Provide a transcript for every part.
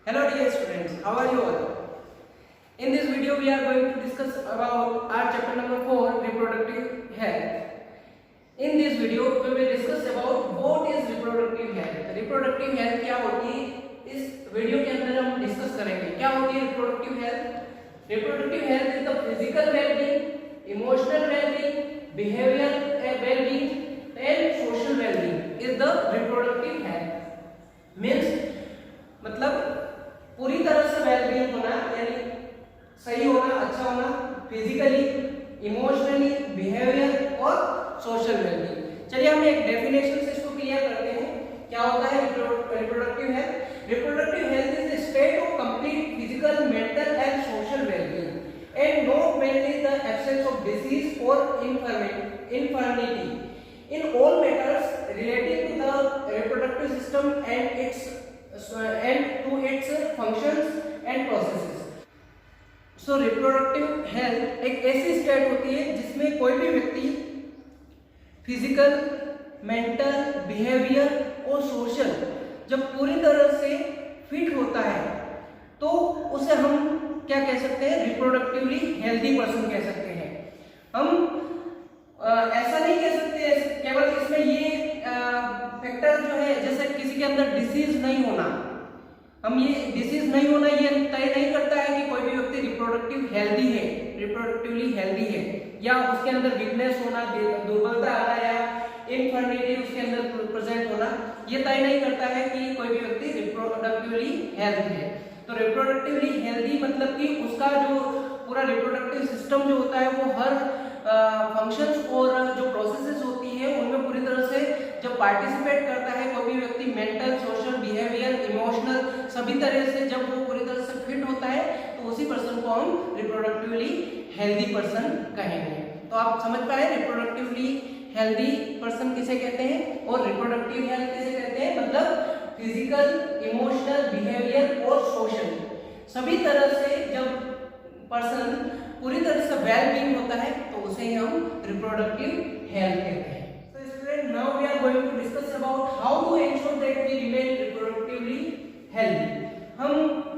Hello dear students, how are you all? In this video we are going to discuss about our chapter number 4, reproductive health. In this video we will discuss about what is reproductive health. Reproductive health क्या होती है इस video के अंदर हम discuss करेंगे. क्या होती है reproductive health? Reproductive health is the physical well-being, emotional well-being, behavioral well-being and social well-being is the reproductive health. Means मतलब पूरी तरह से वेलबींग होना यानी सही होना, अच्छा होना, फिजिकली, इमोशनली, बिहेवियर और सोशल वेलबींग. चलिए हम एक डेफिनेशन से इसको क्लियर करते हैं. क्या होता है reproductive health? Reproductive health is the state of complete physical, mental and social wellbeing and not mainly the absence of disease और infirmity in all matters relating to the reproductive system and to its functions and processes. So reproductive health एक ऐसी state होती है जिसमें कोई भी व्यक्ति physical, mental, behaviour और सोशल जब पूरी तरह से फिट होता है तो उसे हम क्या कह सकते हैं? रिप्रोडक्टिवली हेल्दी पर्सन कह सकते हैं. हम ऐसा नहीं कह सकते केवल इसमें ये फैक्टर जो है, जैसे किसी के अंदर डिसीज नहीं होना, हम ये डिसीज नहीं होना ये तय नहीं करता है कि कोई भी व्यक्ति रिप्रोडक्टिव हेल्दी है, रिप्रोडक्टिवली हेल्दी है, या उसके अंदर वीकनेस होना, दुर्बलता आना या इनफर्मिटी उसके अंदर प्रेजेंट होना ये तय नहीं करता है कि कोई भी व्यक्ति रिप्रोडक्टिवली हेल्दी है. तो रिप्रोडक्टिवली हेल्दी मतलब कि उसका जो पूरा रिप्रोडक्टिव सिस्टम जो होता है वो हर फंक्शंस और जो प्रोसेसेस होती है उनमें पूरी तरह से जब पार्टिसिपेट करता है कोई भी व्यक्ति, मेंटल, सोशल, बिहेवियर, इमोशनल सभी तरह से जब वो पूरी तरह से फिट होता है तो उसी पर्सन को हम रिप्रोडक्टिवली हेल्दी पर्सन कहेंगे. तो आप समझ पाए रिप्रोडक्टिवली हेल्दी पर्सन किसे कहते हैं और रिप्रोडक्टिव हेल्थ किसे कहते हैं? मतलब फिजिकल, इमोशनल, बिहेवियर और सोशल सभी तरह से जब पर्सन पूरी तरह से वेल बीइंग होता है तो उसे हम रिप्रोडक्टिव हेल्थ कहते हैं. So student, now we are going to discuss about how to ensure that we remain reproductively healthy. हम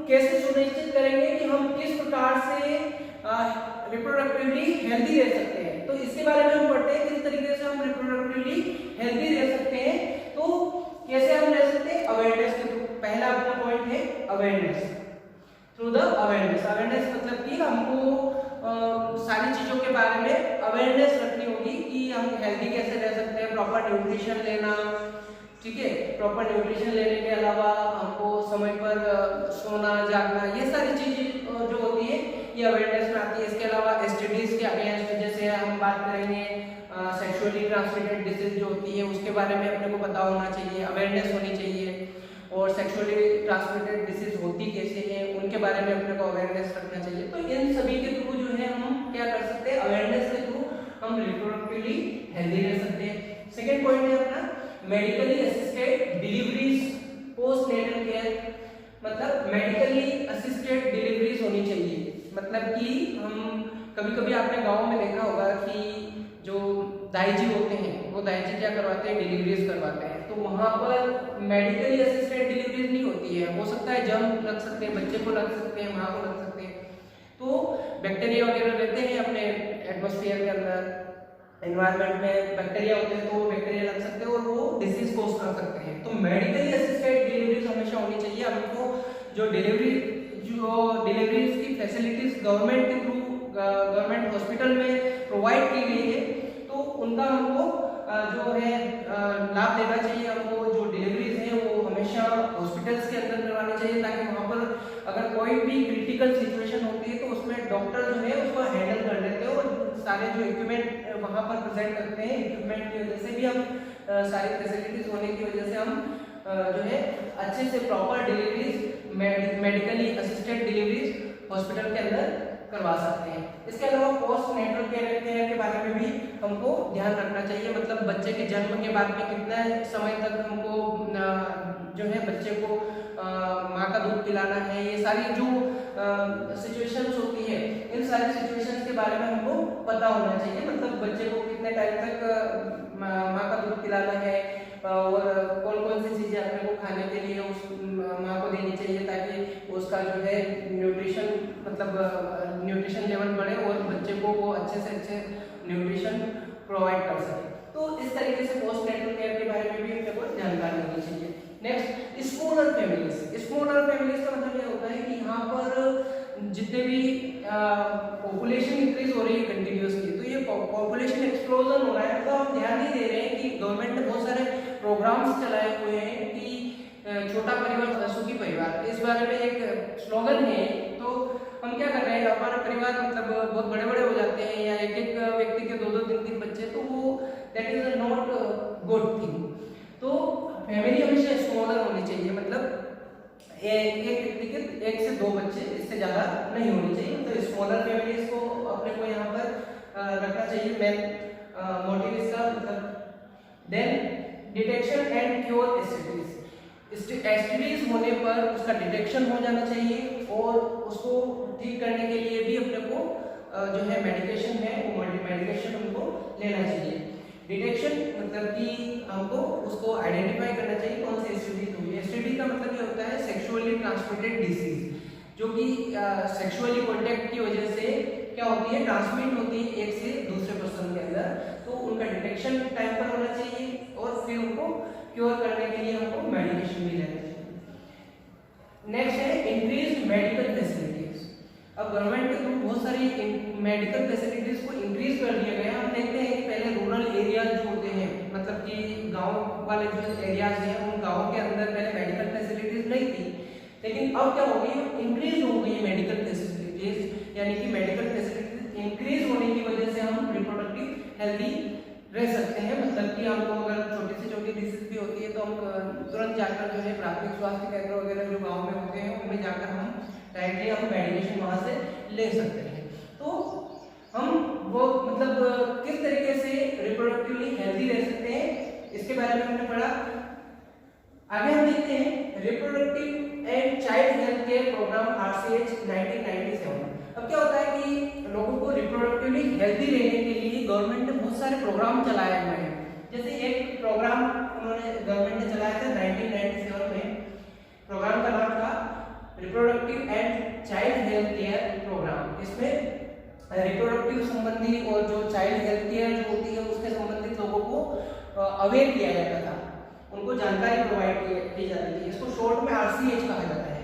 कैसे सुनिश्चित करेंगे कि हम किस प्रकार से रिप्रोडक्टिवली हेल्दी रह सकते हैं. तो इसके बारे में हम पढ़ते हैं किस तरीके से हम रिप्रोडक्टिवली हेल्दी रह सकते हैं. तो कैसे हम रह सकते हैं? अवेयरनेस के थ्रू. पहला अपना पॉइंट है awareness. Through the awareness. Awareness मतलब कि हमको सारी चीजों के बारे में अवेयरनेस रखनी होगी कि हम हेल्दी कैसे रह सकते हैं. प्रॉपर न्यूट्रिशन लेना, ठीक है, प्रॉपर न्यूट्रिशन लेने के अलावा हमको समय पर सोना, जागना, ये सारी चीजें जो होती है ये अवेयरनेस में आती है. इसके अलावा एसटीडीज के अगेंस्ट जैसे हम बात करेंगे सेक्सुअली ट्रांसमिटेड डिसीज जो होती है उसके बारे में अपने को पता होना चाहिए, अवेयरनेस होनी चाहिए. और सेक्सुअली ट्रांसमिटेड डिसीज होती कैसे हैं उनके बारे में अपने को अवेयरनेस रखना चाहिए. तो इन सभी के थ्रू जो है हम क्या कर सकते हैं? अवेयरनेस के थ्रू हम रिप्रोडक्टिवली हेल्दी रह सकते हैं. सेकेंड पॉइंट है अपना medically assisted deliveries, post natal care. मतलब मेडिकली असिस्टेड डिलीवरीज होनी चाहिए. मतलब कि हम कभी-कभी आपने गांव में देखा होगा कि जो दाई जी होते हैं वो दाई जी क्या करवाते हैं? डिलीवरीज करवाते हैं. तो वहां पर मेडिकली असिस्टेड डिलीवरीज नहीं होती है. हो सकता है जर्म लग सकते हैं, बच्चे को लग सकते हैं, माँ को लग सकते हैं. तो बैक्टीरिया वगैरह रहते हैं अपने एटमॉस्फेयर के अंदर, एनवायरनमेंट में बैक्टीरिया होते हैं तो बैक्टीरिया लग सकते हैं और वो डिसीज कोज कर सकते हैं. तो मेडिकली असिस्टेड डिलीवरीज हमेशा होनी चाहिए. हमको जो डिलीवरीज की फैसिलिटीज गवर्नमेंट के थ्रू, गवर्नमेंट हॉस्पिटल में प्रोवाइड की गई है तो उनका हमको जो है लाभ देना चाहिए. हमको जो डिलीवरीज हैं वो हमेशा हॉस्पिटल्स के अंदर करवानी चाहिए ताकि वहाँ पर अगर कोई भी क्रिटिकल सिचुएशन होती है तो उसमें डॉक्टर जो है उसको हैंडल कर लेते हैं और सारे जो इक्विपमेंट वहाँ पर प्रेजेंट करते हैं, इक्विपमेंट की वजह से भी हम सारी फैसिलिटीज होने की वजह से हम जो है अच्छे से proper deliveries, medically assisted deliveries hospital के अंदर करवा सकते हैं. इसके अलावा पोस्ट नेटल केयर के बारे में भी हमको ध्यान रखना चाहिए. मतलब बच्चे के जन्म के बाद में कितना समय तक हमको जो है बच्चे को माँ का दूध पिलाना है, ये सारी जो सिचुएशंस होती है इन सारी सिचुएशंस के बारे में हमको पता होना चाहिए. मतलब बच्चे को कितने टाइम तक माँ का दूध पिलाना है और कौन कौन सी चीजें अपने को खाने के लिए उस माँ को देनी चाहिए, ताकि उसका जो है न्यूट्रिशन मतलब न्यूट्रिशन लेवल बढ़े और बच्चे को वो अच्छे से अच्छे न्यूट्रिशन प्रोवाइड कर सके। तो इस तरीके से पोस्ट नेटल केयर के बारे में भी अपने को जानकारी होनी चाहिए। Next, smaller families. Smaller families का मतलब ये होता है कि यहाँ पर जितने भी पॉपुलेशन इंक्रीज हो रही है कंटिन्यूसली, तो ये पॉपुलेशन एक्सप्लोजन हो रहा है, तो हम ध्यान नहीं दे रहे हैं कि गवर्नमेंट ने बहुत सारे प्रोग्राम्स चलाए हुए हैं कि छोटा परिवार सुखी परिवार, इस बारे में एक स्लोगन है। तो हम क्या कर रहे हैं, हमारा परिवार मतलब बहुत बड़े बड़े हो जाते हैं या एक एक व्यक्ति के 2-2 3-3 बच्चे, तो वो that is not good thing. तो फैमिली हमेशा स्मॉलर होनी चाहिए, मतलब एक व्यक्ति के 1 से 2 बच्चे, इससे ज्यादा नहीं होनी चाहिए। तो स्मॉलर फैमिलीज को अपने को यहाँ पर रखना चाहिए, मेन मोटिव इसका मतलब। Then detection and cure STDs. STDs होने पर उसका डिटेक्शन हो जाना चाहिए और उसको ठीक करने के लिए भी अपने को जो है मेडिकेशन है वो मेडिकेशन उनको लेना चाहिए। डिटेक्शन मतलब कि हमको उसको आइडेंटिफाई करना चाहिए कौन सी एसटीडी हुई है। एसटीडी का मतलब ये होता है सेक्सुअली ट्रांसमिटेड डिसीज, जो कि सेक्सुअली कांटेक्ट की वजह से क्या होती है, ट्रांसमिट होती है एक से दूसरे पर्सन के अंदर। तो उनका डिटेक्शन टाइम पर होना चाहिए और फिर उनको क्योर करने के लिए हमको मेडिकेशन भी लेना चाहिए। नेक्स्ट है इंक्रीज मेडिकल फैसिलिटीज। अब गवर्नमेंट के थ्रू बहुत सारी मेडिकल फैसिलिटीज को इंक्रीज कर दिया गया। हम देखते हैं कि पहले रूरल एरियाज जो होते हैं, मतलब कि गांव वाले जो एरियाज हैं, उन गांवों के अंदर पहले मेडिकल फैसिलिटीज नहीं थी, लेकिन अब क्या हो गई, इंक्रीज हो गई मेडिकल फैसिलिटीज, यानी कि मेडिकल फैसिलिटीज इंक्रीज होने की वजह से हम रिप्रोडक्टिव हेल्दी रह सकते हैं। मतलब कि हमको अगर छोटी से छोटी डिसीज भी होती है तो हम तुरंत जाकर जो है प्राथमिक स्वास्थ्य केंद्र वगैरह जो गांव में होते हैं उनमें जाकर हम डायरेक्टली हम मेडिकेशन वहां से ले सकते हैं। तो हम वो मतलब किस तरीके से रिप्रोडक्टिवली हेल्दी रह सकते हैं इसके बारे में हमने पढ़ा। आगे हम देखते हैं reproductive and child health care program RCH 1997। अब क्या होता है कि लोगों को रिप्रोडक्टिवली हेल्दी रहने के लिए गवर्नमेंट ने बहुत सारे प्रोग्राम चलाए हुए हैं। जैसे एक प्रोग्राम गवर्नमेंट ने चलाया था 1997 में, प्रोग्राम का नाम था reproductive and child health care program. इसमें रिप्रोडक्टिव संबंधी और जो चाइल्ड हेल्थ केयर जो होती है उसके संबंधित लोगों को अवेयर किया जाता था, उनको जानकारी प्रोवाइड की जाती थी। इसको शॉर्ट में RCH कहा जाता है।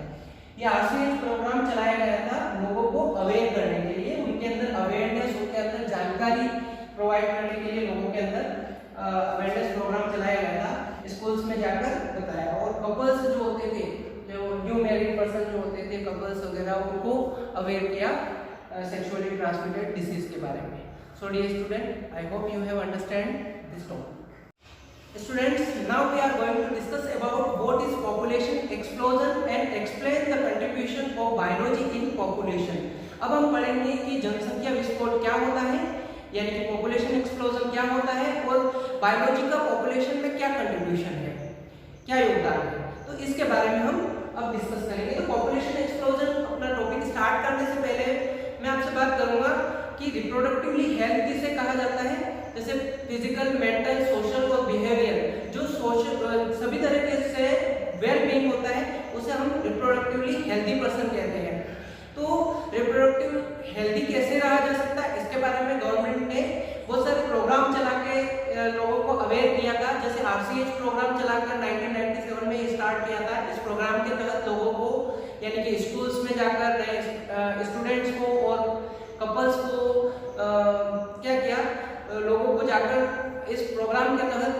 ये RCH प्रोग्राम चलाया गया था लोगों को अवेयर करने के लिए, उनके अंदर अवेयरनेस, उनके अंदर जानकारी प्रोवाइड करने के लिए लोगों के अंदर अवेयरनेस प्रोग्राम चलाया गया था, स्कूल्स में जाकर बताया। और कपल्स जो होते थे, जो न्यू मैरिड पर्सन जो होते थे कपल्स वगैरह, उनको अवेयर किया सेक्सुअली ट्रांसमिटेड डिसीज के बारे में। So dear student, I hope you have understand this topic. Students, now we are going to discuss about what is population explosion and explain the contribution of biology in population. अब हम पढ़ेंगे कि जनसंख्या विस्फोट क्या होता है, यानी कि पॉपुलेशन एक्सप्लोजन क्या होता है, और बायोलॉजी का पॉपुलेशन में क्या कंट्रीब्यूशन है, क्या योगदान है। तो इसके बारे में हम अब डिस्कस करेंगे। तो पॉपुलेशन एक्सप्लोजन अपना टॉपिक स्टार्ट करने से पहले मैं आपसे बात करूंगा कि रिप्रोडक्टिवली हेल्थ किसे कहा जाता है। जैसे फिजिकल, मेंटल, सोशल और बिहेवियर, जो सोशल सभी तरीके से वेल बीइंग होता है उसे हम रिप्रोडक्टिवली हेल्दी पर्सन कहते हैं। तो रिप्रोडक्टिव हेल्दी कैसे रहा जा सकता है इसके बारे में गवर्नमेंट ने बहुत सारे प्रोग्राम चला के लोगों को अवेयर किया था। जैसे RCH प्रोग्राम चलाकर 1997 में स्टार्ट किया था। इस प्रोग्राम के तहत लोगों को यानी कि स्कूल्स में जाकर स्टूडेंट्स को और कपल्स को क्या किया, लोगों को जाकर इस प्रोग्राम के तहत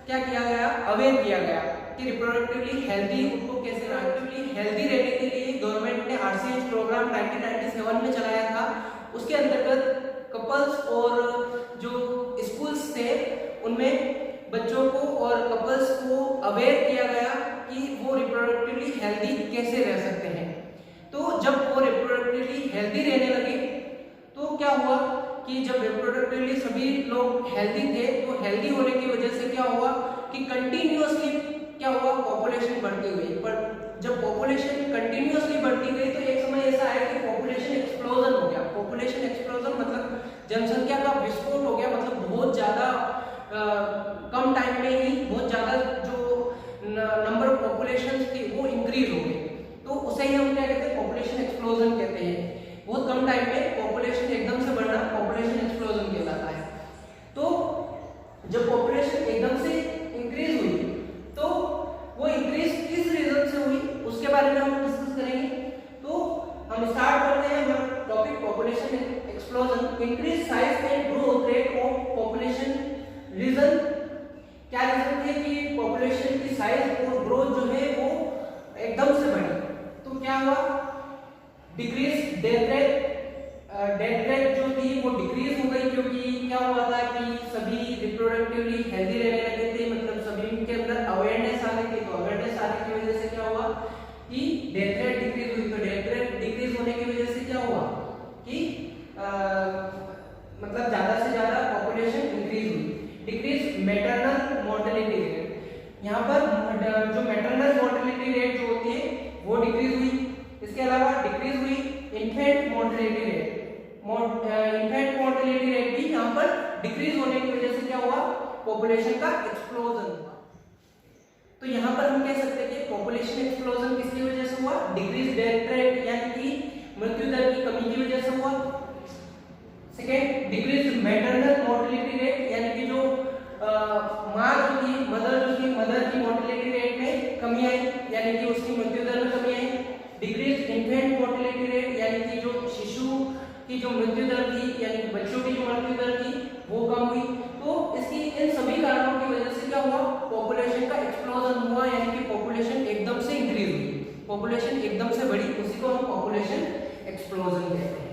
क्या किया गया, अवेयर किया गया कि रिप्रोडक्टिवली हेल्दी उनको कैसे रिप्रोडक्टिवली हेल्दी रहने के लिए गवर्नमेंट ने RCH प्रोग्राम 1997 में चलाया था। उसके अंतर्गत कपल्स और जो स्कूल्स थे उनमें बच्चों को और कपल्स को अवेयर किया गया कि वो रिप्रोडक्टिवली हेल्दी कैसे रह सकते हैं। तो जब वो रिप्रोडक्टिवली हेल्दी रहने लगे तो क्या हुआ कि जब रिप्रोडक्टिवली सभी लोग हेल्दी थे तो हेल्दी होने की वजह से क्या हुआ कि कंटिन्यूअसली क्या हुआ, पॉपुलेशन बढ़ती गई। पर जब पॉपुलेशन कंटिन्यूअसली बढ़ती गई तो एक समय ऐसा आया कि पॉपुलेशन एक्सप्लोजन हो गया। पॉपुलेशन एक्सप्लोजन मतलब जनसंख्या का विस्फोट हो गया, मतलब बहुत ज्यादा कम टाइम में ही बहुत ज्यादा जो नंबर थे कि पॉपुलेशन की साइज और ग्रोथ जो है वो एकदम से बढ़ी, तो क्या हुआ, डिक्रीज डेथ रेट जो थी वो डिक्रीज हो गई, क्योंकि क्या हुआ था कि सभी रिप्रोडक्टिवली हेल्दी रहने लगे थे, मतलब सभी के अंदर अवेयरनेस आ गई थी। तो अवेयरनेस आने की वजह से क्या हुआ कि डेथ रेट डिक्रीज हुई। तो डेथ रेट डिक्रीज होने की वजह से क्या हुआ कि मतलब ज्यादा से ज्यादा पॉपुलेशन इंक्रीज हुई। डिक्रीज मैटरनल मोर्टेलिटी रेट, यहाँ पर जो मैटरनल मोर्टेलिटी रेट जो होती है वो डिक्रीज हुई। इसके अलावा डिक्रीज हुई infant mortality rate. Infant mortality rate भी यहाँ पर डिक्रीज होने की वजह से क्या हुआ, पॉपुलेशन का एक्सप्लोजन हुआ। तो यहाँ पर हम कह सकते हैं कि पॉपुलेशन एक्सप्लोजन किसकी वजह से हुआ, डिक्रीज डेथ रेट यानी कि मृत्यु दर की कमी की वजह से हुआ। Second, decrease maternal mortality rate यानी कि जो माँ जो थी, मदर की मोर्टेलिटी रेट में कमी आई, यानी कि उसकी मृत्यु दर में कमी आई। डिक्रीज इन्फेंट मोर्टेलिटी रेट यानी कि जो शिशु की जो मृत्यु दर थी, यानी कि बच्चों की जो मृत्यु दर थी वो कम हुई। तो इसकी इन सभी कारणों की वजह से क्या हुआ, पॉपुलेशन का एक्सप्लोजन हुआ, यानी कि पॉपुलेशन एकदम से इंक्रीज हुई, पॉपुलेशन एकदम से बढ़ी, उसी को हम पॉपुलेशन एक्सप्लोजन कहते हैं।